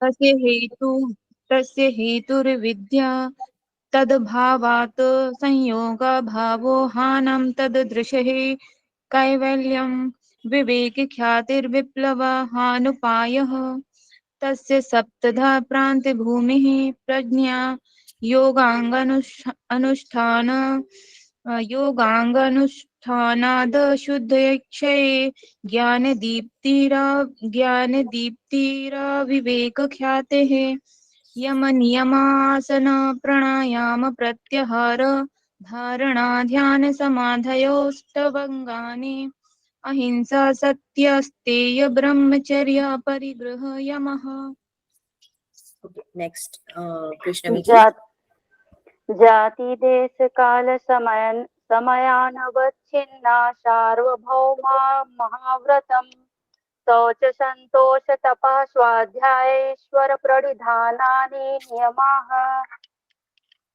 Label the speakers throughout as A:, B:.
A: तस्य हेतु तस्य हेतुर्विद्या तद्भावात् संयोगभावो हानं तददृशः कैवल्यं विवेकख्यातिर्विप्लवहानुपायः तस्य सप्तधा प्रान्तिभूमिः प्रज्ञा योगाङ्गनुष्ठान योगाङ्गनुष्ठानाद् शुद्धक्षये ज्ञानदीप्तिराविवेकख्यातेः यमनियमासन प्राणायाम प्रत्याहार धारणा ध्यान समाधयोऽष्टाङ्गानि अहिंसा सत्यस्तेय ब्रह्मचर्य परिग्रह यमः।
B: नेक्स्ट कृष्णवी जी।
C: जाति देश काल समयानवच्छिन्ना सार्वभौमा महाव्रतम् शौच संतोष तपः स्वाध्यायेश्वर प्रणिधानानि नियमाः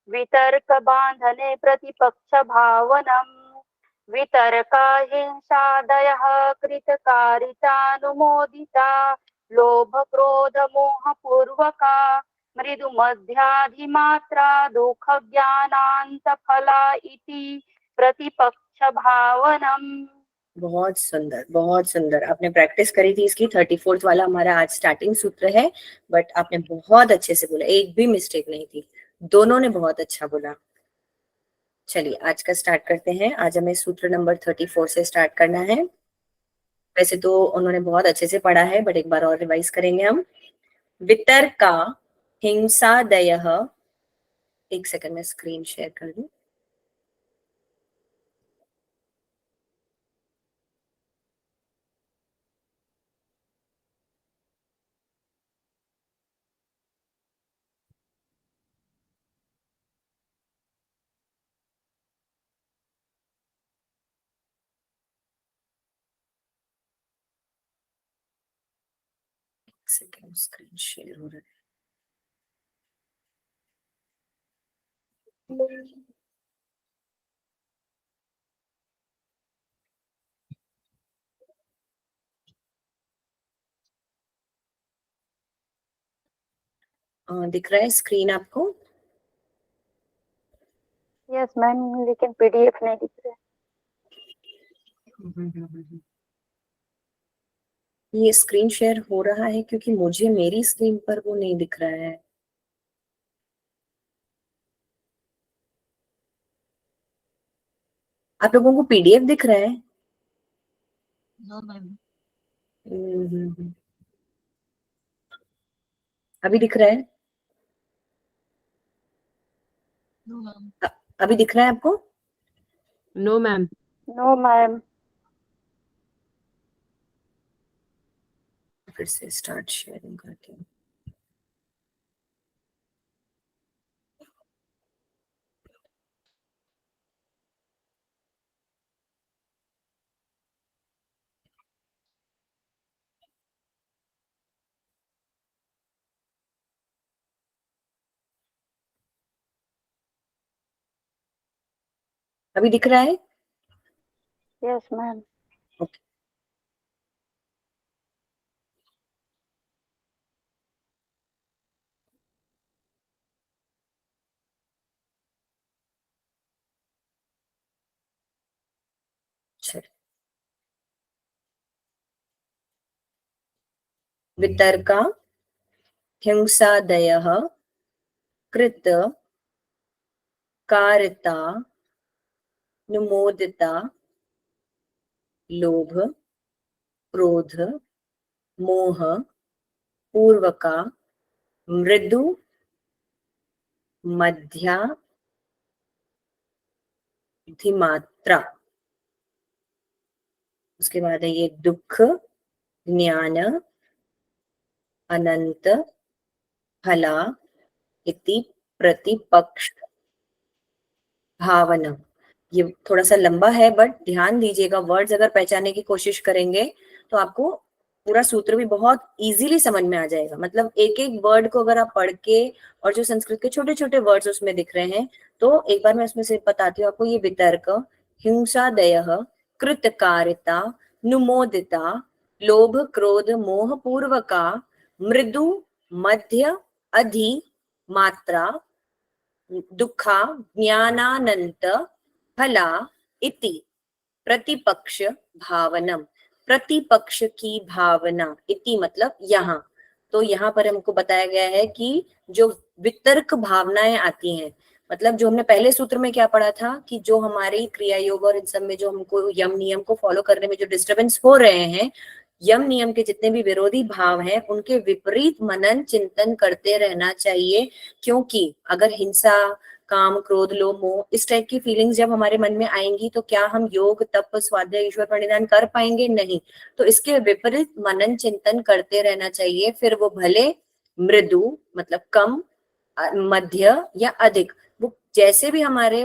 C: वितर्क बांधने प्रतिपक्ष भावनम् वितर्काहिंसादयः कृतकारितानुमोदिता लोभ क्रोध मोह पूर्वका मृदु मध्याधिमात्रा दुख ज्ञानांत फला इति प्रतिपक्ष भावनम्।
B: बहुत सुंदर, बहुत सुंदर। आपने प्रैक्टिस करी थी इसकी। 34th वाला हमारा आज स्टार्टिंग सूत्र है, बट आपने बहुत अच्छे से बोला, एक भी मिस्टेक नहीं थी, दोनों ने बहुत अच्छा बोला। चलिए आज का स्टार्ट करते हैं। आज हमें सूत्र नंबर 34 से स्टार्ट करना है। वैसे तो उन्होंने बहुत अच्छे से पढ़ा है, बट एक बार और रिवाइज करेंगे हम। वितर्का हिंसादयः, एक सेकंड में स्क्रीन शेयर कर दूं। सेकंड, स्क्रीन शेयर हो रहा है। दिख रहा है स्क्रीन आपको?
C: यस मैम, लेकिन पीडीएफ नहीं दिख रहा है।
B: ये स्क्रीन शेयर हो रहा है क्योंकि मुझे मेरी स्क्रीन पर वो नहीं दिख रहा है। आप लोगों को पीडीएफ दिख रहा है?
A: No ma'am.
B: अभी दिख रहा है?
A: No ma'am.
B: अभी दिख रहा है आपको?
D: No ma'am.
C: No ma'am.
B: फिर से स्टार्ट शेयरिंग करती हूँ। अभी दिख रहा है?
C: Yes ma'am.
B: ओके। चलिए, वितर्का हिंसादयः कृत कारिता नुमोदिता लोभ क्रोध मोह पूर्वका मृदु मध्याधिमात्रा। उसके बाद है ये दुख ज्ञान अनंत फला इति प्रतिपक्ष भावना। ये थोड़ा सा लंबा है, बट ध्यान दीजिएगा, वर्ड्स अगर पहचानने की कोशिश करेंगे तो आपको पूरा सूत्र भी बहुत इजीली समझ में आ जाएगा। मतलब एक एक वर्ड को अगर आप पढ़ के, और जो संस्कृत के छोटे छोटे वर्ड्स उसमें दिख रहे हैं, तो एक बार मैं उसमें से बताती हूँ आपको। ये वितर्क हिंसादयः कृतकारिता नुमोदिता लोभ क्रोध मोह पूर्वका मृदु मध्य अधि मात्रा दुखा ज्ञानानंत फला इति प्रतिपक्ष भावनम। प्रतिपक्ष की भावना, इति मतलब यहाँ। तो यहाँ पर हमको बताया गया है कि जो वितर्क भावनाएं आती हैं, मतलब जो हमने पहले सूत्र में क्या पढ़ा था कि जो हमारी क्रिया योग और इन सब में जो हमको यम नियम को फॉलो करने में जो डिस्टरबेंस हो रहे हैं, यम नियम के जितने भी विरोधी भाव हैं उनके विपरीत मनन चिंतन करते रहना चाहिए। क्योंकि अगर हिंसा, काम, क्रोध, लोभ, मोह इस टाइप की फीलिंग्स जब हमारे मन में आएंगी तो क्या हम योग, तप, स्वाध्याय, ईश्वर प्रणिधान कर पाएंगे? नहीं। तो इसके विपरीत मनन चिंतन करते रहना चाहिए, फिर वो भले मृदु मतलब कम, मध्य या अधिक, वो जैसे भी हमारे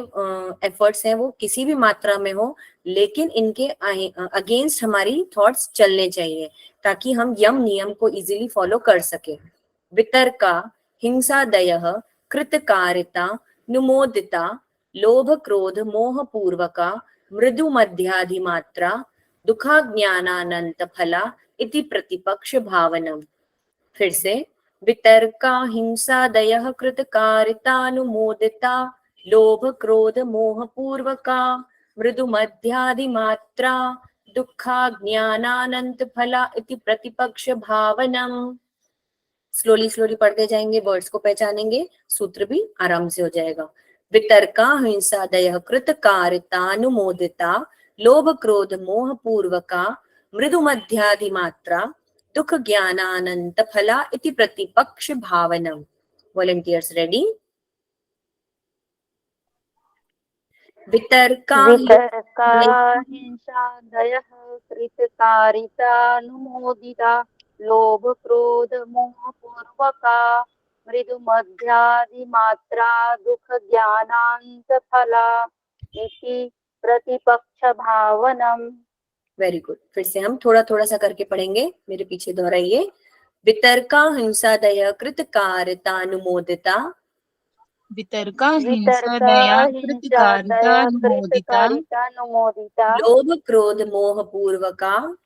B: एफर्ट्स हैं वो किसी भी मात्रा में हो, लेकिन इनके अगेंस्ट हमारी थॉट्स चलने चाहिए ताकि हम यम नियम को इजीली फॉलो कर सके। वितर्का हिंसादयः कृतकारिता नुमोदिता लोभ क्रोध मोह पूर्वका मृदु मध्याधिमात्रा दुखा ज्ञानानंत फला इति प्रतिपक्ष भावनम। फिर से, वितर्का हिंसादयः कृतकारितानुमोदिता लोभ क्रोध मोह पूर्वका मृदु मध्याधिमात्रा दुखा ज्ञानानंत फला इति प्रतिपक्ष भावनम। स्लोली स्लोली पढ़ते जाएंगे, वर्ड्स को पहचानेंगे, सूत्र भी आराम से हो जाएगा। वितर्का हिंसादयः कृतकारितानुमोदिता लोभ क्रोध मोह पूर्वका मृदु मध्याधिमात्रा दुख ज्ञानानंत फला इति प्रतिपक्ष भावनम। Volunteers ready? वितर्का
C: वितर्का हिंसादयः कृतकारितानुमोदिता लोभ क्रोध मोह पूर्वका मृदु मध्याधिमात्रा दुख ज्ञानांत फला इति प्रतिपक्ष भावनम।
B: Very good. फिर से हम थोड़ा थोड़ा सा करके पढ़ेंगे, मेरे पीछे दोहराइए। वितर्का हिंसादयः कृतकारितानुमोदिता
A: वितर्का हिंसादया कृतकारितानुमोदिता
C: कृतकारितानुमोदिता
B: लोभ क्रोध मोह पूर्वका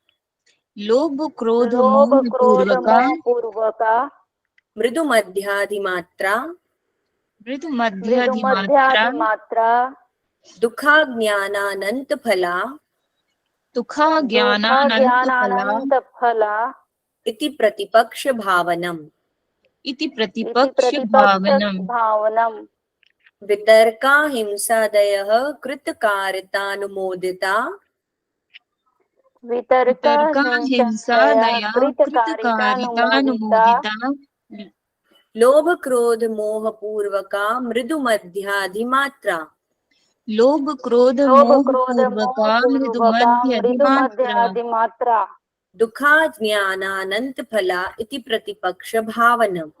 A: लोभ क्रोध
C: लोभ
A: मोह
C: क्रोध
A: पूर्वका
C: मोह पूर्वका
B: मृदु मध्याधिमात्रा
A: मृदु
C: मृदु
A: मध्याधिमात्रा
C: मध्याधिमात्रा
B: दुखा ज्ञानानंत फला
A: दुखा
C: दुखा
A: ज्ञानानंत फला
C: ज्ञानानंत फला
B: इति प्रतिपक्ष भावनम।
A: इति
C: इति
A: प्रतिपक्ष
C: प्रतिपक्ष
A: भावनम।
C: भावनम।
B: वितर्का हिंसादयः कृतकारितानुमोदिता
C: वितर्का
A: वितर्का
C: हिंसादया
A: हिंसादया
C: कृतकारितानुमोदिता
A: कृतकारितानुमोदिता
B: लोभ क्रोध मोह पूर्वका मृदु मध्याधिमात्रा
A: लोभ क्रोध
C: लोभ
A: मोह
C: क्रोध मोह
A: पूर्वका मृदु
C: पूर्वका मृदु
A: मध्याधिमात्रा
C: मध्याधिमात्रा
B: दुखा ज्ञानानंत फला इति प्रतिपक्ष भावनम।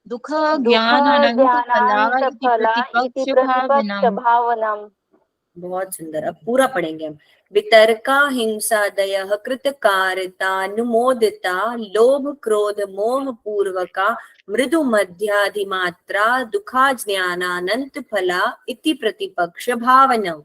A: दुख
C: दुख
A: ज्ञानानंत फला
C: ज्ञानांत
A: इति
C: फला इति
A: प्रतिपक्ष
C: प्रतिपक्ष
A: भावनम।
C: भावनम।
B: बहुत सुंदर। अब पूरा पढ़ेंगे हम। वितर्का हिंसादयः कृतकारितानुमोदिता लोभ क्रोध मोह पूर्वका मृदु मध्याधिमात्रा दुखा ज्ञानानंत फला इति प्रतिपक्ष भावनम।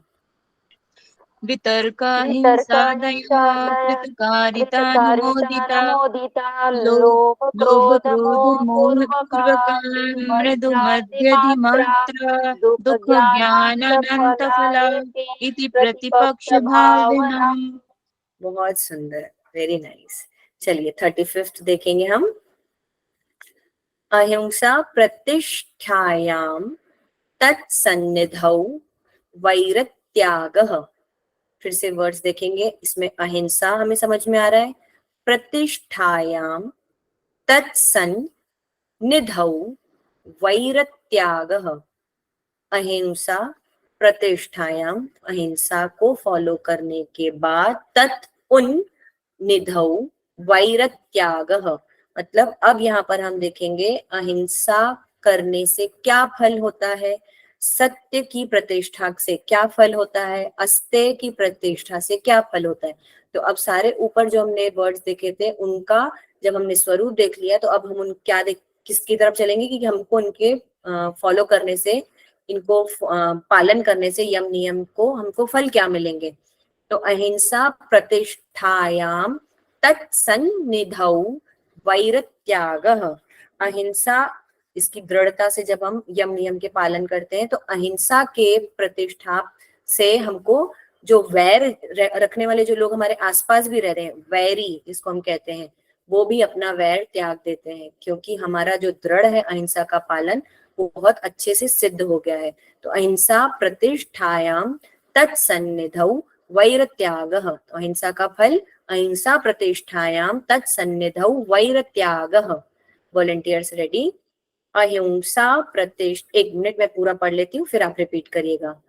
A: वितर्का
C: वितर्का
A: हिंसादयः
C: हिंसादया
A: कृतकारितानुमोदिता
C: कृतकारितानुमोदिता
A: लो
C: लोभ
A: लोभ
C: क्रोध
A: क्रोध
C: मोह
A: मोह
C: पूर्वका
A: पूर्वका
C: मृदु
A: मृदु
C: मध्यादिमात्रा
A: मध्यधिमात्रा
C: दुख
A: दुख
C: ज्ञानांत
A: ज्ञानानंत
C: फला
A: फला
C: इति
A: इति
C: प्रतिपक्ष
A: प्रतिपक्ष
C: भावनम।
A: भावनम।
B: बहुत सुंदर, वेरी नाइस। चलिए 35th देखेंगे हम। अहिंसा प्रतिष्ठायां तत्सन्निधौ वैरत्यागः। फिर से वर्ड्स देखेंगे, इसमें अहिंसा हमें समझ में आ रहा है, प्रतिष्ठायां तत्सन्निधौ वैरत्यागः। अहिंसा प्रतिष्ठायां, अहिंसा को फॉलो करने के बाद, तत् उन, निधौ वैरत्यागः मतलब अब यहाँ पर हम देखेंगे अहिंसा करने से क्या फल होता है, सत्य की प्रतिष्ठा से क्या फल होता है, अस्तेय की प्रतिष्ठा से क्या फल होता है। तो अब सारे ऊपर जो हमने वर्ड्स देखे थे उनका जब हमने स्वरूप देख लिया तो अब हम उन क्या किसकी तरफ चलेंगे कि हमको उनके फॉलो करने से, इनको पालन करने से, यम नियम को हमको फल क्या मिलेंगे। तो अहिंसा प्रतिष्ठायाम तत्सन्निधौ वैरत्यागः। अहिंसा, इसकी दृढ़ता से जब हम यम नियम के पालन करते हैं तो अहिंसा के प्रतिष्ठा से हमको जो वैर रखने वाले जो लोग हमारे आसपास भी रह रहे हैं, वैरी जिसको हम कहते हैं, वो भी अपना वैर त्याग देते हैं, क्योंकि हमारा जो दृढ़ है अहिंसा का पालन वो बहुत अच्छे से सिद्ध हो गया है। तो अहिंसा प्रतिष्ठायाम तत्सन्निधौ वैर त्यागः, तो अहिंसा का फल अहिंसा प्रतिष्ठायाम तत्सन्निधौ वैर त्यागः। Volunteers ready? अहिंसा प्रतिष्ठा, 1 मिनट में पूरा पढ़ लेती हूँ फिर आप रिपीट करिएगा।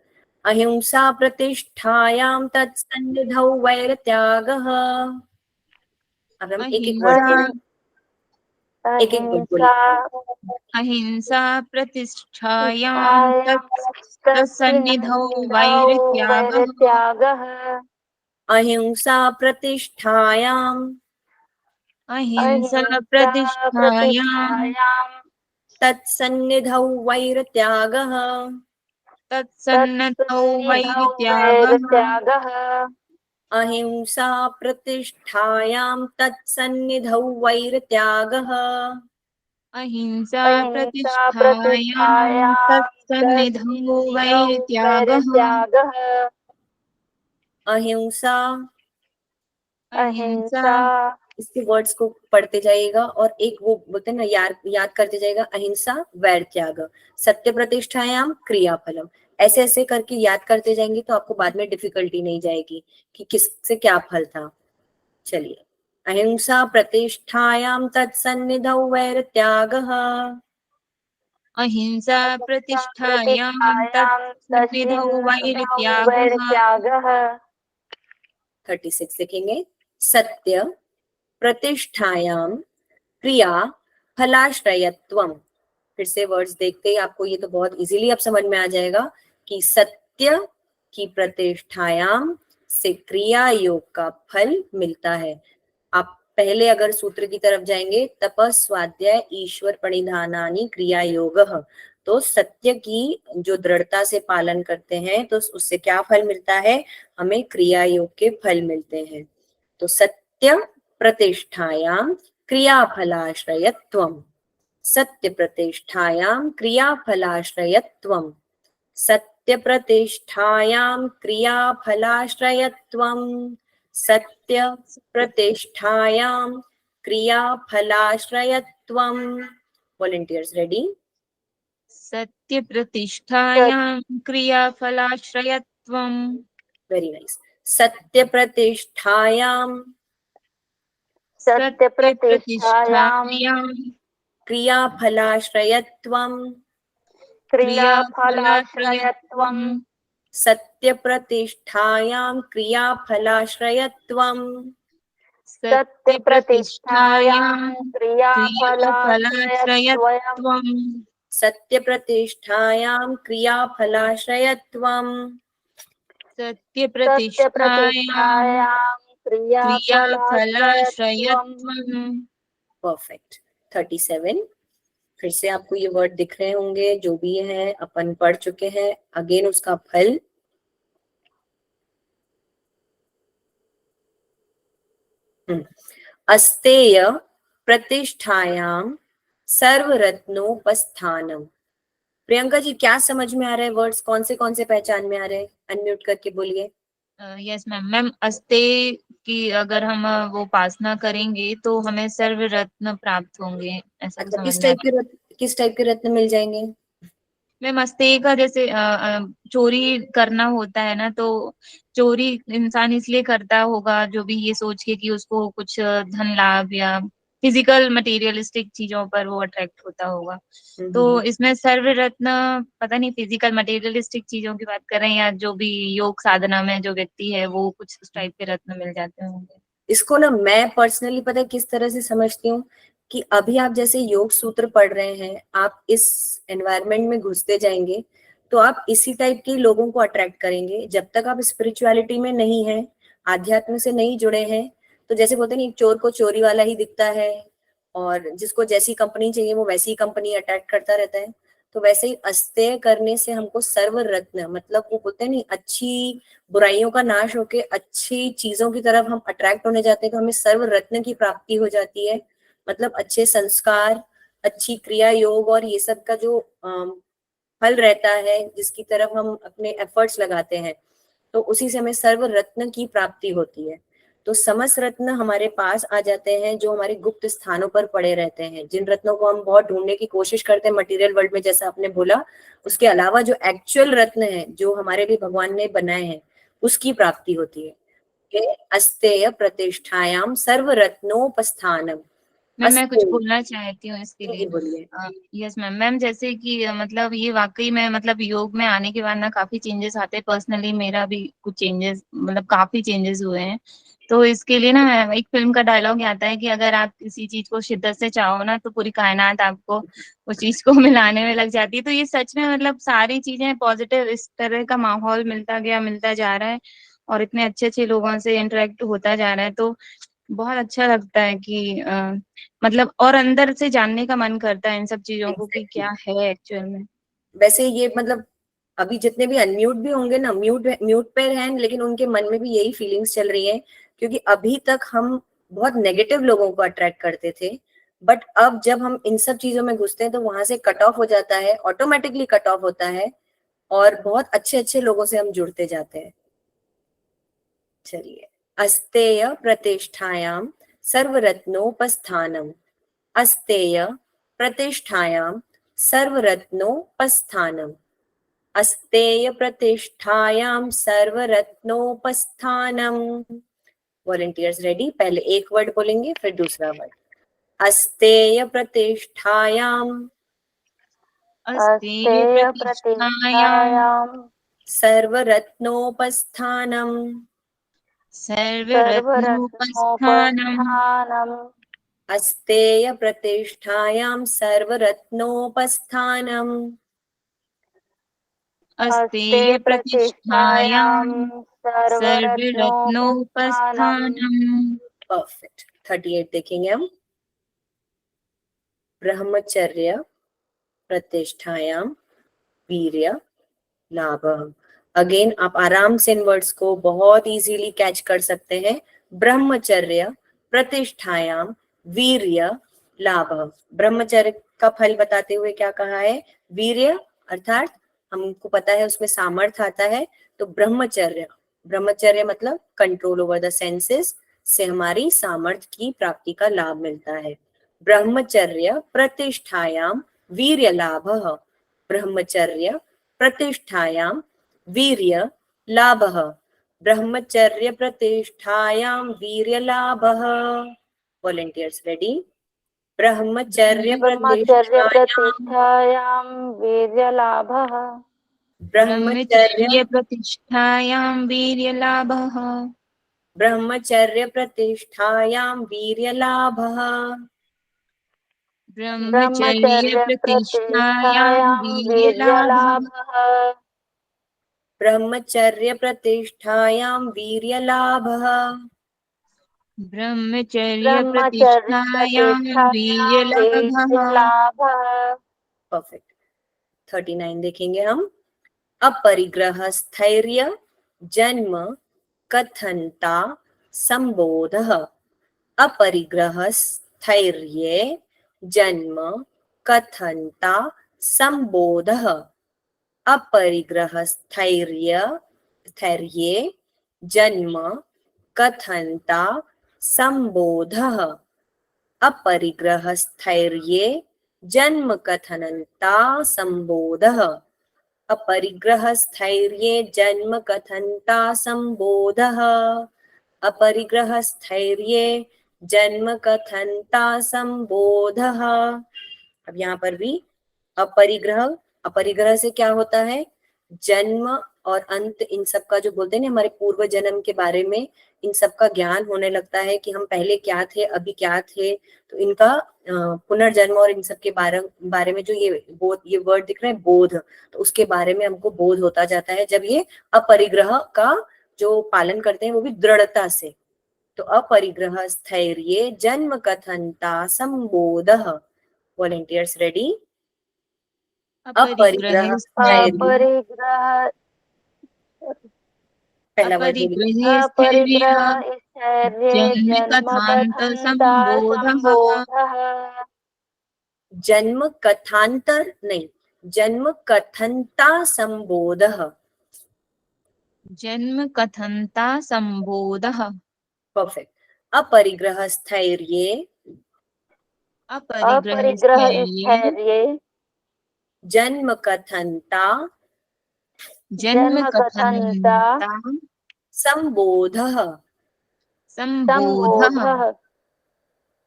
B: अहिंसा प्रतिष्ठायाम तत्सन्निधौ वैर त्यागः। अब हम एक एक वर्ड
A: अहिंसा
B: बोलें, एक एक वर्ड बोलें।
A: अहिंसा प्रतिष्ठायां तत्सन्निधौ वैरत्यागः।
B: अहिंसा प्रतिष्ठायाम
A: अहिंसा प्रतिष्ठायां
B: तत्सन्निधौ वैर त्यागः।
A: तत्सन्निधौ वैरत्यागः।
B: अहिंसा प्रतिष्ठायां तत्सन्निधौ वैर त्यागः।
A: अहिंसा प्रतिष्ठायां तत्सन्निधौ वैरत्यागः।
B: अहिंसा,
A: अहिंसा
B: इसके वर्ड्स को पढ़ते जाइएगा और एक वो बोलते हैं ना, याद करते जाइएगा। अहिंसा वैर त्याग, सत्य प्रतिष्ठायाम क्रियाफलम, ऐसे ऐसे करके याद करते जाएंगे तो आपको बाद में डिफिकल्टी नहीं जाएगी कि किससे क्या फल था। चलिए, अहिंसा प्रतिष्ठायाम तत्सन्निधौ वैर त्यागः।
A: अहिंसा प्रतिष्ठायां तत्सन्निधौ वैरत्यागः।
B: 36 लिखेंगे। सत्य प्रतिष्ठायाम क्रिया फलाश्रयत्वम। फिर से वर्ड्स देखते ही आपको ये तो बहुत इजीली अब समझ में आ जाएगा कि सत्य की प्रतिष्ठायाम से क्रिया योग का फल मिलता है। आप पहले अगर सूत्र की तरफ जाएंगे, तप स्वाध्याय ईश्वर प्रणिधानानि क्रिया योग, तो सत्य की जो दृढ़ता से पालन करते हैं तो उससे क्या फल मिलता है? हमें क्रिया योग के फल मिलते हैं। तो सत्य प्रतिष्ठायाम क्रियाफलाश्रयत्वम, सत्य प्रतिष्ठायाम क्रियाफलाश्रयत्वम, सत्य प्रतिष्ठायाम क्रियाफलाश्रयत्वम, सत्य प्रतिष्ठायाम क्रियाफलाश्रयत्वम। Volunteers ready?
A: सत्य प्रतिष्ठायां क्रियाफलाश्रयत्वम्।
B: Very nice. सत्य प्रतिष्ठायाम
A: सत्य प्रतिष्ठायां
B: क्रियाफलाश्रयत्वम,
A: क्रियाफलाश्रयत्वम्।
B: सत्य प्रतिष्ठायां क्रियाफलाश्रयत्वम,
A: सत्य प्रतिष्ठायां क्रियाफलाश्रयत्वम्।
B: सत्य प्रतिष्ठायां क्रियाफलाश्रयत्वम,
A: सत्य प्रतिष्ठायां क्रियाफलाश्रयत्वम्।
B: परफेक्ट। 37, फिर से आपको ये वर्ड दिख रहे होंगे, जो भी है अपन पढ़ चुके हैं। अगेन उसका फल, अस्तेय प्रतिष्ठायाम सर्वरत्नोपस्थानम। प्रियंका जी, क्या समझ में आ रहा है? वर्ड्स कौन से पहचान में आ रहे हैं? अनम्यूट करके बोलिए।
A: Yes ma'am. मैम, अस्ते की अगर हम वो उपासना करेंगे तो हमें सर्व रत्न प्राप्त होंगे, ऐसा
B: अच्छा,
A: समझ में आ रहा है।
B: किस टाइप के रत्न मिल जाएंगे?
A: मैम, अस्ते का जैसे चोरी करना होता है ना, तो चोरी इंसान इसलिए करता होगा जो भी ये सोच के कि उसको कुछ धन लाभ या फिजिकल मटेरियलिस्टिक चीजों पर वो अट्रैक्ट होता होगा। तो इसमें सर्व रत्न, पता नहीं फिजिकल मटेरियलिस्टिक चीजों की बात कर रहे हैं या जो भी योग साधना में जो व्यक्ति है वो कुछ उस टाइप के रत्न मिल जाते होंगे।
B: इसको ना मैं पर्सनली पता है किस तरह से समझती हूँ कि अभी आप जैसे योग सूत्र पढ़ रहे हैं, आप इस एनवायरनमेंट में घुसते जाएंगे तो आप इसी टाइप के लोगों को अट्रैक्ट करेंगे। जब तक आप स्पिरिचुअलिटी में नहीं है, आध्यात्म से नहीं जुड़े हैं, तो जैसे बोलते नहीं, चोर को चोरी वाला ही दिखता है और जिसको जैसी कंपनी चाहिए वो वैसी कंपनी अट्रैक्ट करता रहता है। तो वैसे ही अस्तेय करने से हमको सर्व रत्न, मतलब वो बोलते हैं नहीं, अच्छी बुराइयों का नाश होके अच्छी चीजों की तरफ हम अट्रैक्ट होने जाते हैं, तो हमें सर्व रत्न की प्राप्ति हो जाती है। मतलब अच्छे संस्कार, अच्छी क्रिया योग और ये सब का जो फल रहता है, जिसकी तरफ हम अपने एफर्ट्स लगाते हैं, तो उसी से हमें सर्व रत्न की प्राप्ति होती है। तो समस्त रत्न हमारे पास आ जाते हैं जो हमारे गुप्त स्थानों पर पड़े रहते हैं, जिन रत्नों को हम बहुत ढूंढने की कोशिश करते हैं मटेरियल वर्ल्ड में, जैसा आपने बोला। उसके अलावा जो एक्चुअल रत्न है जो हमारे लिए भगवान ने बनाए हैं, उसकी प्राप्ति होती है। अस्तेय प्रतिष्ठायाम सर्व रत्नोपस्थानम।
A: मैं कुछ
B: अस्तेय,
A: बोलना चाहती हूँ इसके
B: जी
A: लिए।
B: बोलिए।
A: Yes ma'am. मैम जैसे कि मतलब ये वाकई में मतलब योग में आने के बाद ना काफी चेंजेस आते हैं। पर्सनली मेरा भी कुछ चेंजेस मतलब काफी चेंजेस हुए हैं। तो इसके लिए ना एक फिल्म का डायलॉग आता है कि अगर आप किसी चीज को शिद्दत से चाहो ना तो पूरी कायनात आपको उस चीज को मिलाने में लग जाती है। तो ये सच में मतलब सारी चीजें पॉजिटिव, इस तरह का माहौल मिलता जा रहा है और इतने अच्छे अच्छे लोगों से इंटरेक्ट होता जा रहा है। तो बहुत अच्छा लगता है कि मतलब और अंदर से जानने का मन करता है इन सब चीजों को कि
B: एग्जैक्टली।
A: क्या है एक्चुअल में।
B: वैसे ये मतलब अभी जितने भी अनम्यूट भी होंगे ना, म्यूट म्यूट पे हैं, लेकिन उनके मन में भी यही फीलिंग्स चल रही है, क्योंकि अभी तक हम बहुत नेगेटिव लोगों को अट्रैक्ट करते थे। बट अब जब हम इन सब चीजों में घुसते हैं तो वहां से कट ऑफ हो जाता है, ऑटोमेटिकली कट ऑफ होता है, और बहुत अच्छे अच्छे लोगों से हम जुड़ते जाते हैं। चलिए। अस्तेय प्रतिष्ठायाम सर्वरत्नोपस्थानम। अस्तेय प्रतिष्ठायाम सर्वरत्नोपस्थानम। अस्तेय प्रतिष्ठायाम सर्वरत्नोपस्थानम। Volunteers ready? पहले एक वर्ड बोलेंगे फिर दूसरा वर्ड। अस्तेय प्रतिष्ठायाम
A: अस्तेय
C: अस्तेय
A: प्रतिष्ठायां
C: प्रतिष्ठायां
B: सर्वरत्नोपस्थानम।
A: सर्वरत्नोपस्थानम्।
C: सर्वरत्नोपस्थानम्।
B: अस्तेय प्रतिष्ठायां सर्वरत्नोपस्थानम।
A: अस्तेय
C: अस्तेय
A: प्रतिष्ठायां
C: प्रतिष्ठायां सर्वरत्नोपस्थानम्।
A: सर्वरत्नोपस्थानम्।
B: परफेक्ट। 38 देखेंगे हम। ब्रह्मचर्य प्रतिष्ठायां वीर्य लाभ। अगेन आप आराम से इन वर्ड्स को बहुत इजीली कैच कर सकते हैं। ब्रह्मचर्य प्रतिष्ठायाम वीर्य लाभ। ब्रह्मचर्य का फल बताते हुए क्या कहा है? वीर्य, अर्थात हमको पता है उसमें सामर्थ्य आता है। तो ब्रह्मचर्य, ब्रह्मचर्य मतलब कंट्रोल ओवर द सेंसेस, से हमारी सामर्थ्य की प्राप्ति का लाभ मिलता है। ब्रह्मचर्य प्रतिष्ठायाम वीर्य लाभ। ब्रह्मचर्य प्रतिष्ठायां वीर्य लाभः। ब्रह्मचर्य प्रतिष्ठायां वीर्य लाभः। Volunteers ready? ब्रह्मचर्य
C: ब्रह्मचर्य
B: प्रतिष्ठायां
C: प्रतिष्ठायां वीर्यलाभः।
B: ब्रह्मचर्य
A: ब्रह्मचर्य प्रतिष्ठायां वीर्यलाभः।
B: ब्रह्मचर्य प्रतिष्ठायां वीर्य लाभः।
A: ब्रह्मचर्य
C: ब्रह्मचर्य
A: प्रतिष्ठायां
C: प्रतिष्ठायां
A: वीर्यलाभः।
C: वीर्यलाभः।
B: ब्रह्मचर्य प्रतिष्ठायां वीर्य लाभः।
A: ब्रह्मचर्य
C: ब्रह्मचर्य
A: प्रतिष्ठायां
C: प्रतिष्ठायां
A: वीर्यलाभः।
C: वीर्यलाभः।
B: परफेक्ट। 39 देखेंगे हम। अपरिग्रह स्थैर्य जन्म कथनता संबोधः। अपरिग्रह स्थैर्ये जन्म कथनता संबोधः। अपरिग्रह स्थैर्ये जन्म कथनता संबोधः। अपरिग्रह स्थैर्ये जन्म कथनता संबोधः। अपरिग्रह स्थैर्ये जन्म कथनता संबोधः। अपरिग्रह स्थैर्ये जन्म कथनता संबोधः। अब यहाँ पर भी अपरिग्रह, अपरिग्रह से क्या होता है? जन्म और अंत, इन सब का जो बोलते हैं ना हमारे पूर्व जन्म के बारे में, इन सब का ज्ञान होने लगता है कि हम पहले क्या थे, अभी क्या थे। तो इनका पुनर्जन्म और इन सब के बारे में जो ये वर्ड दिख रहा है बोध, तो उसके बारे में हमको बोध होता जाता है जब ये अपरिग्रह का जो पालन करते हैं वो भी दृढ़ता से। तो अपरिग्रह स्थैर्ये जन्म कथनता संबोधः। Volunteers ready?
A: अपरिग्रह
B: अपरिग्रह स्थैर्य,
C: अपरिग्रह
B: पहला वर्ड बोलिए।
A: अपरिग्रहे स्थैर्य
C: अपरिग्रह स्थैर्ये
A: जन्म
C: जन्म
A: कथान्त
C: कथन्ता
A: संबोधः।
C: संबोधः।
B: जन्म कथांतर नहीं, जन्म कथनता संबोधः।
A: जन्म कथनता संबोधः।
B: परफेक्ट। अपरिग्रह स्थैर्ये,
A: अपरिग्रह
C: अपरिग्रह
A: स्थैर्ये
C: स्थैर्ये
B: जन्म कथनता
A: जन्म
C: जन्म कथनता
A: कथनता
B: संबोधः।
A: संबोधः।
C: संबोधः।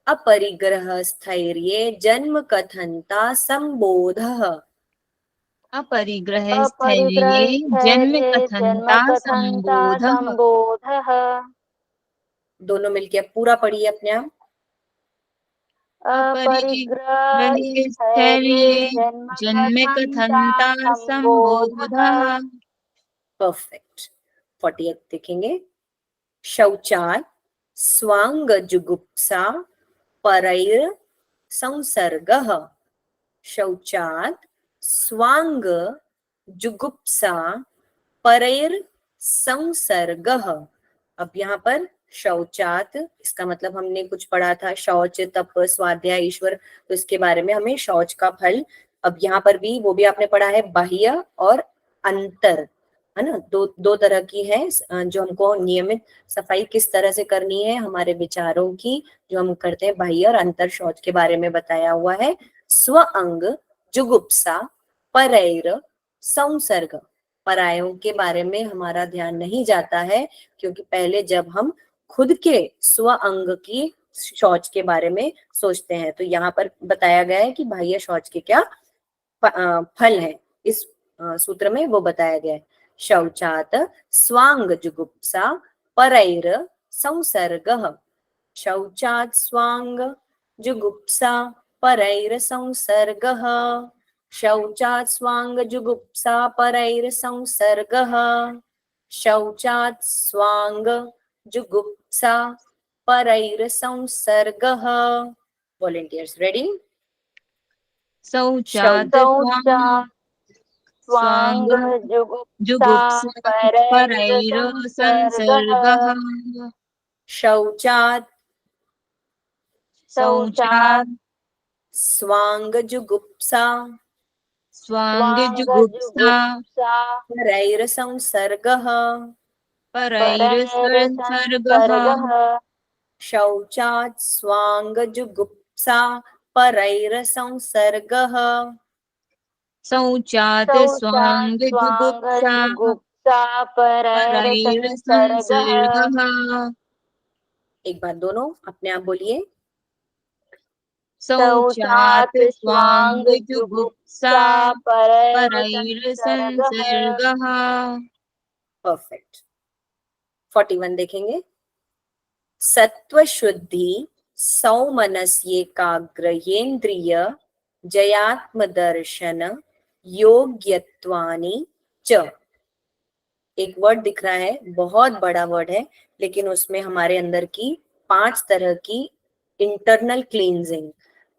B: अपरिग्रह स्थैर्ये जन्म कथनता संबोधः।
A: अपरिग्रह
C: अपरिग्रह
A: स्थैर्ये जन्म
C: स्थैर्ये जन्म
A: कथनता
C: कथनता
A: संबोधः।
C: संबोधः।
B: दोनों मिलके पूरा पढ़िए अपने आप।
C: अपरिग्रह
A: अपरिग्रह
C: स्थैर्ये
A: स्थैर्ये
C: जन्म
A: जन्म
C: कथनता
A: कथनता
C: संबोधः।
A: संबोधः।
B: परफेक्ट। 40 देखेंगे। शौचात् स्वांग जुगुप्सा परैर संसर्गः। शौचात् स्वांग जुगुप्सा परैर संसर्गः। अब यहाँ पर शौचात, इसका मतलब हमने कुछ पढ़ा था, शौच, तप, स्वाध्याय, ईश्वर, तो इसके बारे में हमें शौच का फल। अब यहाँ पर भी वो भी आपने पढ़ा है, बाह्य और अंतर, है ना, दो तरह की है, जो हमको नियमित सफाई किस तरह से करनी है हमारे विचारों की, जो हम करते हैं, बाह्य और अंतर शौच के बारे में बताया हुआ है। स्व अंग जुगुप्सा परैर संसर्ग, परायों के बारे में हमारा ध्यान नहीं जाता है, क्योंकि पहले जब हम खुद के स्व अंग की शौच के बारे में सोचते हैं, तो यहाँ पर बताया गया है कि बाह्य शौच के क्या फल है, इस सूत्र में वो बताया गया है। शौचात स्वांग जुगुप्सा परैर संसर्गः। शौचात् स्वांग जुगुप्सा परैर संसर्गः। शौचात् स्वांग जुगुप्सा परैर संसर्गः। शौचात् स्वांग जुगुप्सा परैर संसर्गः। Volunteers ready?
A: शौचात्
C: शौचात्
A: स्वांग
C: स्वांग जुगुप्सा
A: जुगुप्सा
C: परैर
A: परैर
C: संसर्गः।
A: संसर्गः।
B: शौचात्
A: शौचात्
B: स्वांग जुगुप्सा
A: स्वांग
C: स्वांग
A: जुगुप्सा
C: जुगुप्सा
B: परैर संसर्गः।
A: परैर
C: परैर
A: संसर्गः।
C: संसर्गः।
B: शौचात् स्वांग जुगुप्सा परैर संसर्गः।
A: शौचात्
C: शौचात्
A: स्वांग
C: स्वांग
A: जुगुप्सा
C: जुगुप्सा परैर
A: परैर
C: संसर्गः।
A: संसर्गः।
B: एक बार दोनों अपने आप बोलिए।
A: शौचात्
C: शौचात्
A: स्वांग
C: स्वांग
A: जुगुप्सा
C: जुगुप्सा परैर
A: परैर
C: संसर्गः।
A: संसर्गः।
B: परफेक्ट। 41 देखेंगे। सत्व शुद्धि सौमनस्येकाग्रयेन्द्रिय जयात्मदर्शन योग्यत्वानि च। एक वर्ड दिख रहा है, बहुत बड़ा वर्ड है, लेकिन उसमें हमारे अंदर की 5 तरह की इंटरनल क्लींजिंग,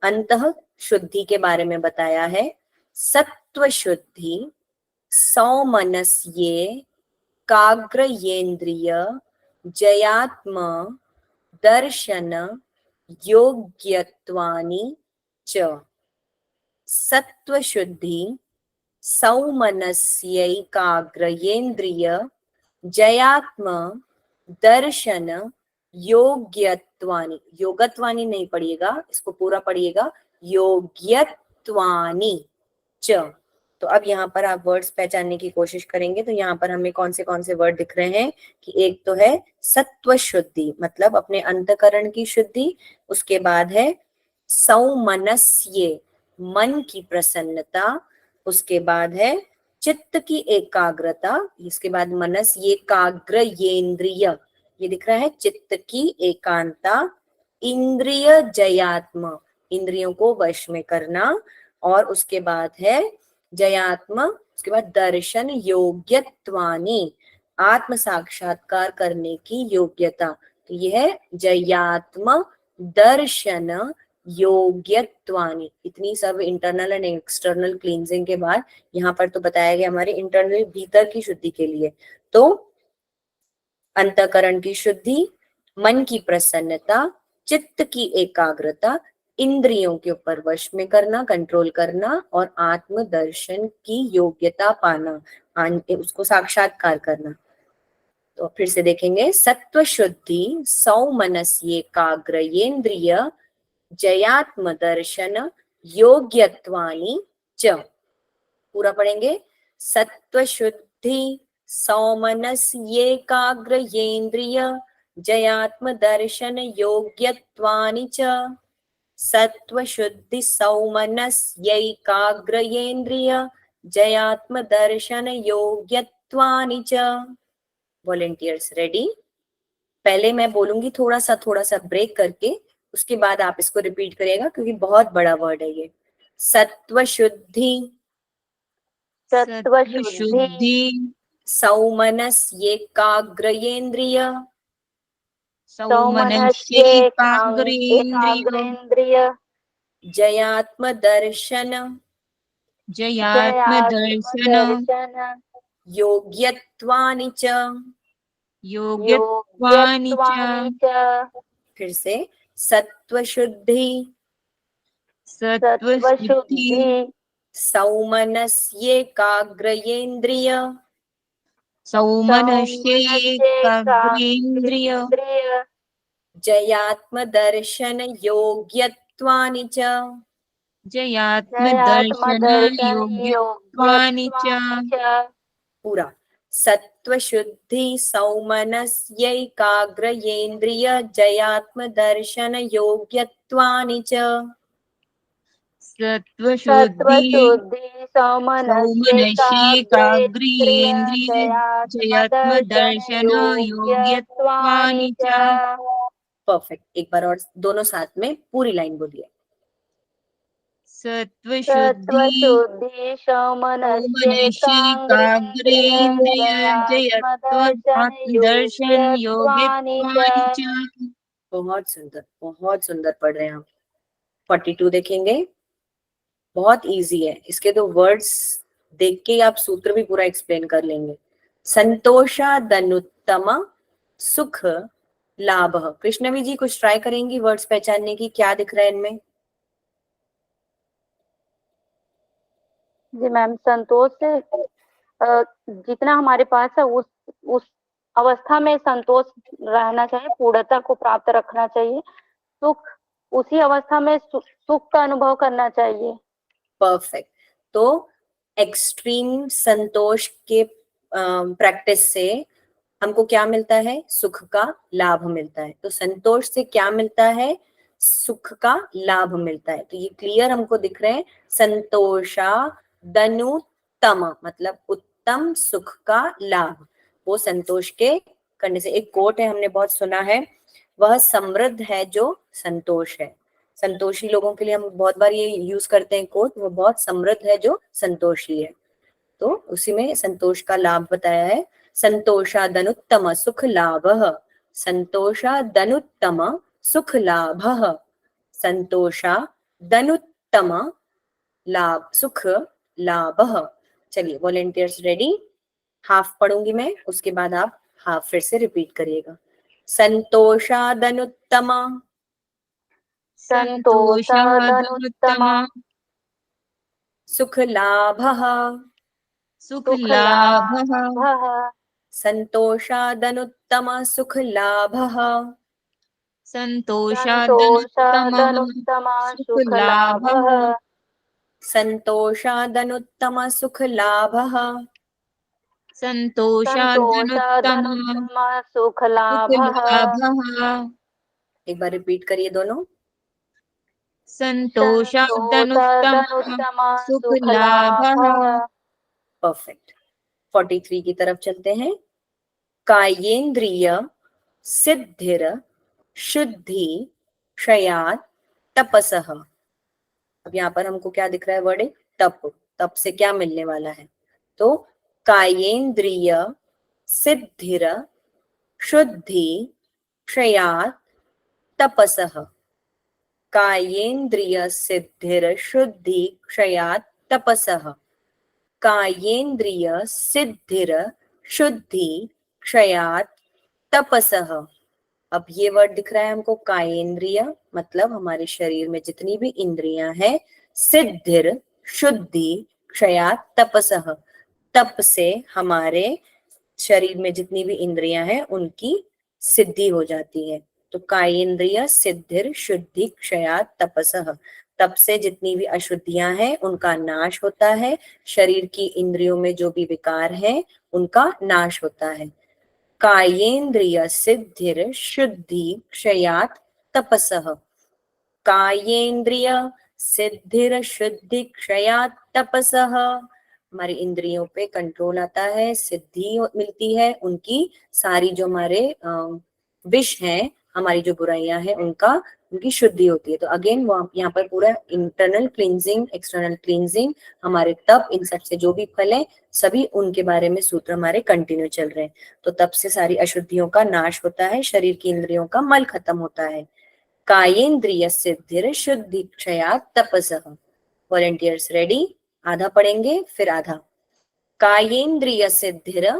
B: अंतः शुद्धि के बारे में बताया है। सत्व शुद्धि सौमनस्ये काग्रयेन्द्रिय जयात्म दर्शन योग्यत्वानि च। सत्व शुद्धि सौमनस्यैकाग्रयेन्द्रिय जयात्म दर्शन योग्यत्वानि, योगत्वानि नहीं पढ़िएगा, इसको पूरा पढ़िएगा, योग्यत्वानि च। तो अब यहाँ पर आप वर्ड्स पहचानने की कोशिश करेंगे, तो यहाँ पर हमें कौन से वर्ड दिख रहे हैं कि एक तो है सत्व शुद्धि, मतलब अपने अंतकरण की शुद्धि, उसके बाद है सौमनस्ये, मन की प्रसन्नता, उसके बाद है चित्त की एकाग्रता, इसके बाद मनस ये काग्र येन्द्रिय, ये दिख रहा है चित्त की एकांता, इंद्रिय जयात्म, इंद्रियों को वश में करना, और उसके बाद है जयात्म, उसके बाद दर्शन योग्यत्वानि, आत्म साक्षात्कार करने की योग्यता। तो यह है जयात्म दर्शन योग्यत्वानि। इतनी सब इंटरनल एंड एक्सटर्नल क्लींजिंग के बाद यहाँ पर तो बताया गया हमारे इंटरनल भीतर की शुद्धि के लिए, तो अंतःकरण की शुद्धि, मन की प्रसन्नता, चित्त की एकाग्रता, इंद्रियों के ऊपर वश में करना, कंट्रोल करना, और आत्मदर्शन की योग्यता पाना, उसको साक्षात्कार करना। तो फिर से देखेंगे, सत्व शुद्धि सौमनस्येकाग्रयेन्द्रिय जयात्म दर्शन योग्यत्वानि च। पूरा पढ़ेंगे, सत्व शुद्धि सौमनस्येकाग्रयेन्द्रिय जयात्म दर्शन योग्यत्वानि च। सत्व शुद्धि सौमनस्यैकाग्रयेन्द्रिय जयात्म दर्शन योग्यत्वानि च। Volunteers ready? पहले मैं बोलूंगी थोड़ा सा ब्रेक करके, उसके बाद आप इसको रिपीट करिएगा क्योंकि बहुत बड़ा वर्ड है ये। सत्व शुद्धि
C: सत्व शुद्धि
B: सौमनस्येकाग्रयेन्द्रिय
A: सौमनस्येकाग्रेन्द्रियो
C: एकाग्रेन्द्रिय
B: जयात्म दर्शन
A: जयात्मदर्शन
C: दर्शन
B: योग्यत्वानि च।
A: योग्यत्वानि च।
B: फिर से, सत्व शुद्धि
C: सत्व
A: सत्वशुद्धि
C: शुद्धि
B: सौमनस्येकाग्रयेन्द्रिय
A: सौमनस्येकाग्रेन्द्रिय
B: जयात्म दर्शन योग्यत्वानि च।
A: जयात्मदर्शन योग्यत्वानि च।
B: पूरा, सत्व शुद्धि सौमनस्यैकाग्रयेन्द्रिय जयात्म दर्शन योग्यत्वानि च।
A: सत्वशुद्धि
C: सौमनस्येकाग्रेन्द्रिय
A: सौमनस्येकाग्रेन्द्रिय
C: जयात्मदर्शन
A: जयात्मदर्शन योग्यत्वानि च।
B: परफेक्ट। एक बार और दोनों साथ में पूरी लाइन बोलिए।
A: सत्वशुद्धि
C: सत्वशुद्धि
A: सौमनस्येकाग्रेन्द्रिय जयात्मदर्शन
C: योग्यत्वानि
A: योग्यत्वानि च।
B: बहुत सुंदर पढ़ रहे हैं आप। 42 देखेंगे, बहुत इजी है, इसके तो वर्ड्स देख के आप सूत्र भी पूरा एक्सप्लेन कर लेंगे। संतोषादनुत्तम सुख लाभ। कृष्णवी जी कुछ ट्राई करेंगी वर्ड्स पहचानने की, क्या दिख रहा है इनमें?
C: जी मैम, संतोष से जितना हमारे पास है उस अवस्था में संतोष रहना चाहिए, पूर्णता को प्राप्त रखना चाहिए। सुख, उसी अवस्था में सुख का अनुभव करना चाहिए।
B: परफेक्ट। तो एक्सट्रीम संतोष के प्रैक्टिस से हमको क्या मिलता है? सुख का लाभ मिलता है। तो संतोष से क्या मिलता है? सुख का लाभ मिलता है। तो ये क्लियर हमको दिख रहे हैं। संतोषादनुत्तम मतलब उत्तम सुख का लाभ, वो संतोष के करने से। एक कोट है, हमने बहुत सुना है, वह समृद्ध है जो संतोष है। संतोषी लोगों के लिए हम बहुत बार ये यूज करते हैं कोट, वो बहुत समृद्ध है जो संतोषी है। तो उसी में संतोष का लाभ बताया है। संतोषादनुत्तम सुख लाभः, संतोषादनुत्तम सुख लाभः, संतोषादनुत्तम लाभ सुख लाभः। चलिए वॉलेंटियर्स रेडी? हाफ पढ़ूंगी मैं, उसके बाद आप हाफ फिर से रिपीट करिएगा। संतोषादनुत्तम
A: संतोषादनुत्तम
B: सुख लाभः,
A: सुख लाभः,
B: संतोषादनुत्तम सुख लाभः,
A: संतोषादनुत्तम सुख लाभः,
B: संतोषादनुत्तम सुख लाभः,
A: संतोषादनुत्तम
C: सुख
A: सुख
C: लाभः।
A: लाभः।
B: एक बार रिपीट करिए दोनों।
A: संतोषादनुत्तम सुख लाभः।
B: परफेक्ट। 43 की तरफ चलते हैं। कायेन्द्रिय सिद्धिर शुद्धि क्षयात् तपसः। अब यहाँ पर हमको क्या दिख रहा है? वर्ड तप। तप से क्या मिलने वाला है? तो कायेन्द्रिय सिद्धिर शुद्धि क्षयात् तपसः। कायेन्द्रिय सिद्धिर शुद्धि क्षयात् तपसः। कायेन्द्रिय सिद्धिर शुद्धि क्षयात् तपसः। अब ये वर्ड दिख रहा है हमको, कायेंद्रिय, मतलब हमारे शरीर में जितनी भी इंद्रियां हैं, सिद्धिर शुद्धि क्षया तपसः, तप से हमारे शरीर में जितनी भी इंद्रियां हैं उनकी सिद्धि हो जाती है। तो कायेंद्रिय सिद्धिर शुद्धि क्षया तपसः, तप से जितनी भी अशुद्धियां हैं उनका नाश होता है, शरीर की इंद्रियों में जो भी विकार है उनका नाश होता है। कायेंद्रिय सिद्धिर शुद्धि क्षयात् तपसः, कायेंद्रिय सिद्धिर शुद्धि क्षयात् तपसः, हमारी इंद्रियों पे कंट्रोल आता है, सिद्धि मिलती है, उनकी सारी जो हमारे विष हैं, हमारी जो बुराइयां हैं उनका उनकी शुद्धि होती है। तो अगेन वो यहाँ पर पूरा इंटरनल क्लींजिंग, एक्सटर्नल क्लींजिंग, हमारे तप, इन सब से जो भी फल है सभी उनके बारे में सूत्र हमारे कंटिन्यू चल रहे हैं। तो तप से सारी अशुद्धियों का नाश होता है, शरीर की इंद्रियों का मल खत्म होता है। कायेंद्रिय सिद्धिर शुद्धि क्षयात् तपसः। Volunteers ready? आधा पढ़ेंगे फिर आधा। कायेंद्रिय सिद्धिर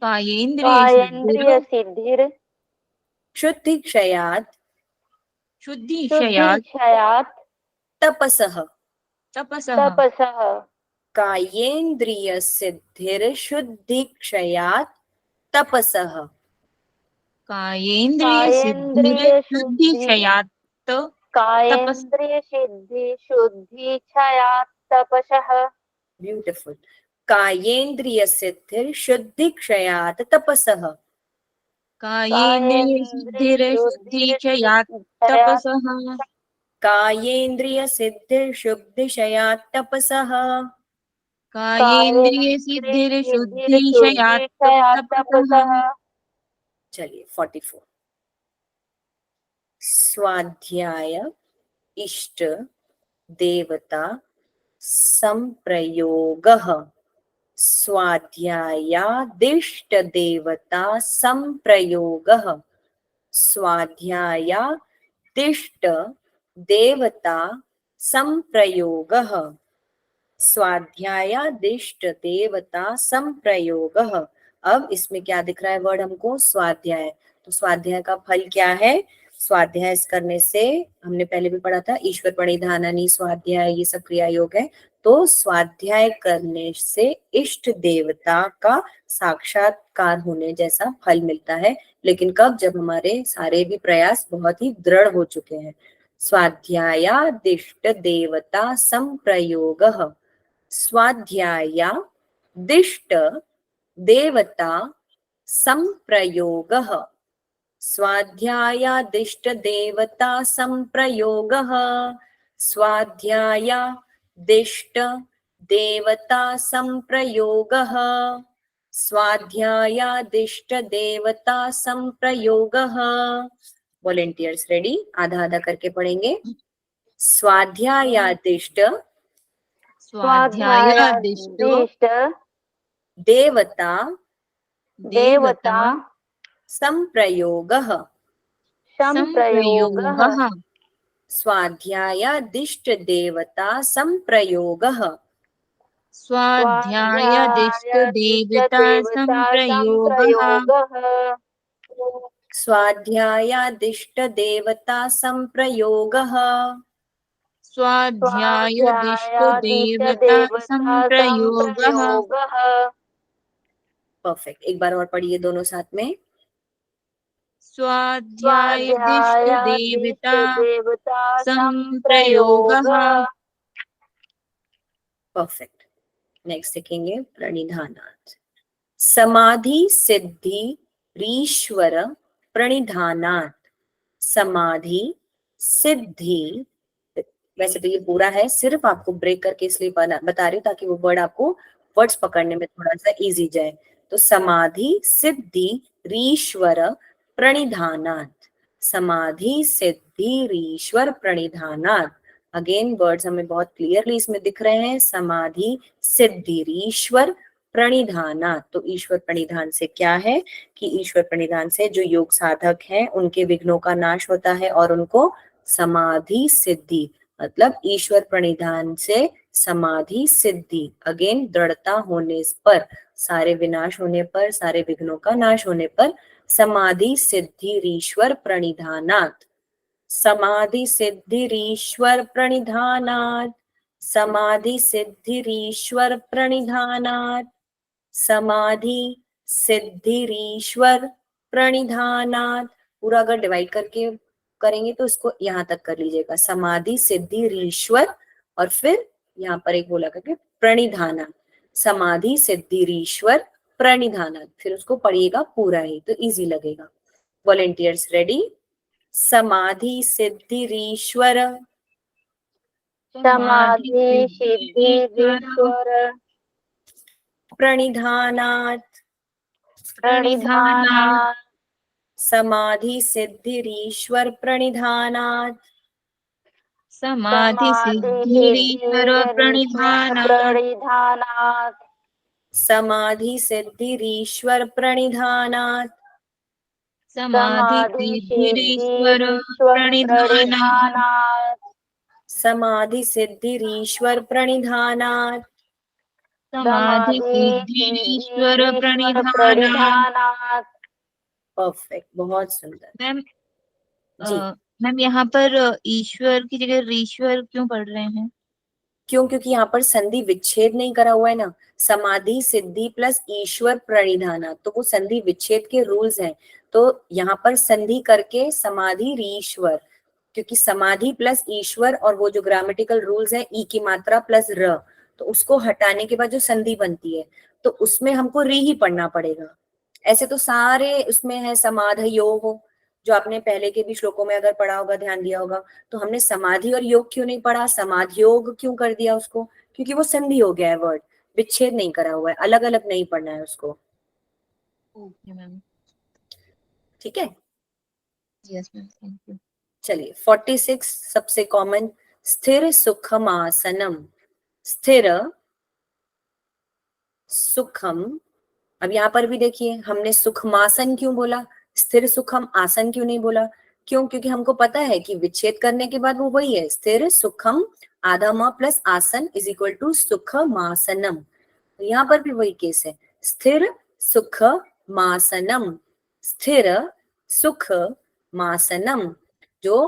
A: कायेंद्रिय
C: कायेंद्रिय सिद्धिर
B: शुद्धि क्षयात्
A: शुद्धि
C: शुद्धि क्षयात्
B: तपसः।
A: तपसः।
C: तपसः।
B: कायेंद्रिय सिद्धिर शुद्धि क्षयात् तपसः।
A: कायेंद्रिय सिद्धिर
C: कायेंद्रिय
A: शुद्धि
C: शुद्धि
A: क्षयात् तपस
C: कायेंद्रिय सिद्धि शुद्धि क्षयात् तपसः।
B: ब्यूटिफुल। कायेंद्रिय सिद्धिर शुद्धि क्षयात् तपसः।
A: कायेंद्रिय
C: कायेंद्रिय
A: सिद्धिर शुद्धि
C: शुद्धि
A: क्षयात्
C: क्षयात्
A: तपसः।
B: कायेंद्रिय सिद्धिर शुद्धि क्षयात् तपसः।
A: कायेंद्रिय
C: कायेंद्रिय
A: सिद्धिर
C: सिद्धिर
A: शुद्धि क्षयात्
C: शुद्धि क्षयात्
A: तपसः।
C: तपसः।
B: चलिए 44। स्वाध्याय इष्ट देवता संप्रयोगः। स्वाध्यायादिष्ट देवता संप्रयोगः। स्वाध्यायादिष्ट देवता संप्रयोगः। स्वाध्यायादिष्ट देवता संप्रयोगः। अब इसमें क्या दिख रहा है वर्ड हमको? स्वाध्याय। तो स्वाध्याय का फल क्या है? स्वाध्याय करने से हमने पहले भी पढ़ा था, ईश्वर प्रणिधानानि स्वाध्याय, ये सब क्रिया योग है। तो स्वाध्याय करने से इष्ट देवता का साक्षात्कार होने जैसा फल मिलता है, लेकिन कब? जब हमारे सारे भी प्रयास बहुत ही दृढ़ हो चुके हैं। स्वाध्यायादिष्ट देवता संप्रयोगः। स्वाध्यायादिष्ट देवता संप्रयोगः। स्वाध्यायादिष्ट देवता संप्रयोगः। स्वाध्यायादिष्ट देवता संप्रयोगः। स्वाध्यायादिष्ट देवता संप्रयोगः। Volunteers ready? आधा आधा करके पढ़ेंगे। स्वाध्यायादिष्ट
A: स्वाध्यायादिष्ट
C: स्वाध्यायादिष्ट
B: देवता
A: देवता
B: संप्रयोगः।
C: संप्रयोगः।
A: संप्रयोगः।
B: स्वाध्यायादिष्ट देवता संप्रयोगः।
A: स्वाध्यायादिष्ट
C: स्वाध्यायादिष्ट
A: देवता
C: देवता
A: संप्रयोगः।
C: संप्रयोगः।
B: स्वाध्यायादिष्ट देवता संप्रयोगः।
A: स्वाध्यायादिष्ट
C: स्वाध्यायादिष्ट
A: देवता
C: देवता
A: संप्रयोगः।
C: संप्रयोगः।
B: परफेक्ट। एक बार और पढ़िए दोनों साथ में।
A: स्वाध्यायादिष्ट
C: स्वाध्यायादिष्ट
A: देवता
C: देवता
A: संप्रयोगः।
C: संप्रयोगः।
B: परफेक्ट। नेक्स्ट देखेंगे प्रणिधानात्। समाधि सिद्धि रीश्वर प्रणिधानात्। समाधि सिद्धि, वैसे तो ये पूरा है, सिर्फ आपको ब्रेक करके इसलिए बता रही हूँ ताकि वो वर्ड आपको वर्ड्स पकड़ने में थोड़ा सा इजी जाए। तो समाधि सिद्धि रीश्वर प्रणिधानात्। समाधि सिद्धि रीश्वर प्रणिधानात्। अगेन वर्ड्स हमें बहुत क्लियरली इसमें दिख रहे हैं। समाधि सिद्धि ईश्वर प्रणिधानात्। तो ईश्वर प्रणिधान से क्या है कि ईश्वर प्रणिधान से जो योग साधक हैं उनके विघ्नों का नाश होता है और उनको समाधि सिद्धि, मतलब ईश्वर प्रणिधान से समाधि सिद्धि, अगेन दृढ़ता होने पर, सारे विनाश होने पर, सारे विघ्नों का नाश होने पर, समाधि सिद्धिरीश्वर प्रणिधानात्, समाधि सिद्धिरीश्वर प्रणिधानात्, समाधि सिद्धिरीश्वर प्रणिधानात्, समाधि सिद्धिरीश्वर प्रणिधानात्। पूरा अगर डिवाइड करके करेंगे तो इसको यहाँ तक कर लीजिएगा, समाधि सिद्धिरीश्वर, और फिर यहाँ पर एक बोला करके प्रणिधानात्, समाधि सिद्धिरीश्वर प्रणिधानात्, फिर उसको पढ़िएगा पूरा ही तो इजी लगेगा। Volunteers ready? समाधि सिद्धिरीश्वर
C: समाधि सिद्धिरीश्वर
B: प्रणिधानात्,
C: प्रणिधानात्,
B: समाधि सिद्धिरीश्वर प्रणिधानात्,
A: समाधि सिद्धिरीश्वर
C: सिद्धिरीश्वर
A: प्रणिधानात्,
C: प्रणिधानात्,
B: समाधि सिद्धिरीश्वर प्रणिधानात्,
A: समाधि
C: समाधि
A: सिद्धिरीश्वर
C: सिद्धिरीश्वर
A: प्रणिधानात्,
C: प्रणिधानात्,
B: समाधि सिद्धिरीश्वर प्रणिधानात्,
A: समाधि
C: समाधि
A: सिद्धिरीश्वर
C: सिद्धिरीश्वर
A: प्रणिधानात्।
C: प्रणिधानात्।
B: परफेक्ट, बहुत सुंदर।
A: मैम
B: जी,
A: मैम यहाँ पर ईश्वर की जगह ईश्वर क्यों पढ़ रहे हैं?
B: क्यों? क्योंकि यहाँ पर संधि विच्छेद नहीं करा हुआ है ना, समाधि सिद्धि प्लस ईश्वर प्रणिधानात्, तो वो संधि विच्छेद के रूल्स हैं, तो यहाँ पर संधि करके समाधि रीश्वर, क्योंकि समाधि प्लस ईश्वर और वो जो ग्रामेटिकल रूल्स है ई की मात्रा प्लस र, तो उसको हटाने के बाद जो संधि बनती है तो उसमें हमको री ही पढ़ना पड़ेगा। ऐसे तो सारे उसमें है समाधि योग, जो आपने पहले के भी श्लोकों में अगर पढ़ा होगा, ध्यान दिया होगा, तो हमने समाधि और योग क्यों नहीं पढ़ा, समाधि योग क्यों कर दिया उसको? क्योंकि वो संधि हो गया है, वर्ड विच्छेद नहीं करा हुआ है, अलग अलग नहीं पढ़ना है उसको।
A: ओके मैम,
B: ठीक है,
A: यस मैम, थैंक यू।
B: चलिए 46 सबसे कॉमन, स्थिर सुखम आसनम, स्थिर सुखम। अब यहाँ पर भी देखिए हमने सुखमासन क्यों बोला, स्थिर सुखम आसन क्यों नहीं बोला? क्यों? क्योंकि हमको पता है कि विच्छेद करने के बाद वो वही है, स्थिर सुखम, आधा म प्लस आसन इज इक्वल टू सुखमासनम। तो यहाँ पर भी वही केस है, स्थिर सुख मासनम, स्थिर सुख मासनम। जो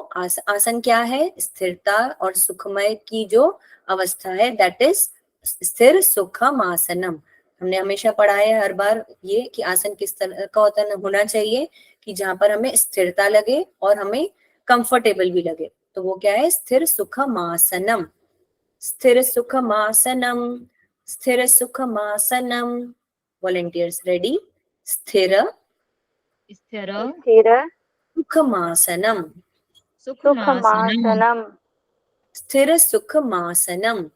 B: आसन क्या है? स्थिरता और सुखमय की जो अवस्था है, दैट इज स्थिर सुखम आसनम। हमने हमेशा पढ़ा है हर बार ये कि आसन किस तरह का होना चाहिए कि जहां पर हमें स्थिरता लगे और हमें कंफर्टेबल भी लगे, तो वो क्या है? स्थिर सुखमासनम, स्थिर सुखमासनम, स्थिर सुखमासनम। Volunteers ready? स्थिर
A: स्थिर
C: स्थिर
B: सुखमासनम,
A: सुखमासनम,
C: सुखमासनम,
B: स्थिर सुखमासनम,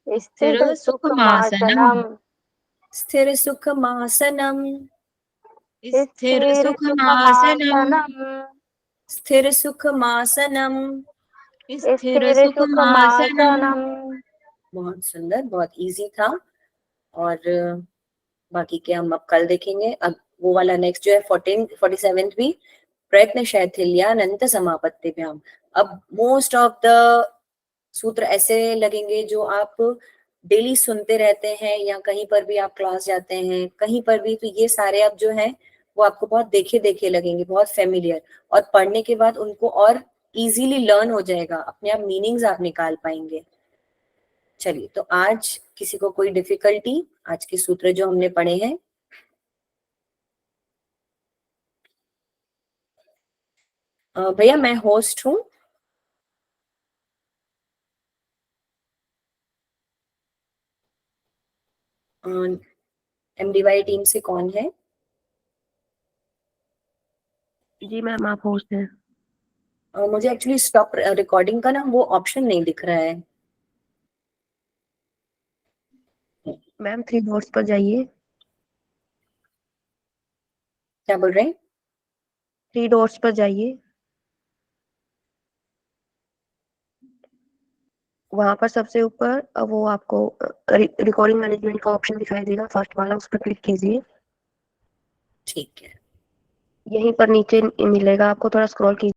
A: स्थिर
C: स्थिर
A: सुखमासनम,
C: सुखमासनम,
B: स्थिर सुखमासनम,
A: स्थिर
C: स्थिर
A: सुखमासनम,
C: सुखमासनम,
B: स्थिर सुखमासनम।
A: स्थिर
C: स्थिर
A: सुखमासनम।
C: सुखमासनम।
B: बहुत सुंदर, बहुत इजी था। और बाकी के हम अब कल देखेंगे। अब वो वाला नेक्स्ट जो है 47 भी, प्रयत्न शैथिल्यानंत समापत्तिभ्याम। अब मोस्ट ऑफ द सूत्र ऐसे लगेंगे जो आप डेली सुनते रहते हैं या कहीं पर भी आप क्लास जाते हैं कहीं पर भी, तो ये सारे अब जो हैं वो आपको बहुत देखे देखे लगेंगे, बहुत फेमिलियर, और पढ़ने के बाद उनको और इजीली लर्न हो जाएगा, अपने आप मीनिंग्स आप निकाल पाएंगे। चलिए, तो आज किसी को कोई डिफिकल्टी आज के सूत्र जो हमने पढ़े हैं? भैया मैं होस्ट हूँ, MDY टीम से कौन है?
D: जी मैम, आप होस्ट हैं।
B: मुझे एक्चुअली स्टॉप रिकॉर्डिंग का ना वो ऑप्शन नहीं दिख रहा है।
D: मैम 3 डॉट्स पर जाइए।
B: क्या बोल रहे हैं?
D: 3 डॉट्स पर जाइए, वहां पर सबसे ऊपर वो आपको रिकॉर्डिंग मैनेजमेंट का ऑप्शन दिखाई देगा, फर्स्ट वाला, उस पर क्लिक कीजिए।
B: ठीक है।
D: यहीं पर नीचे मिलेगा आपको, थोड़ा स्क्रॉल कीजिए।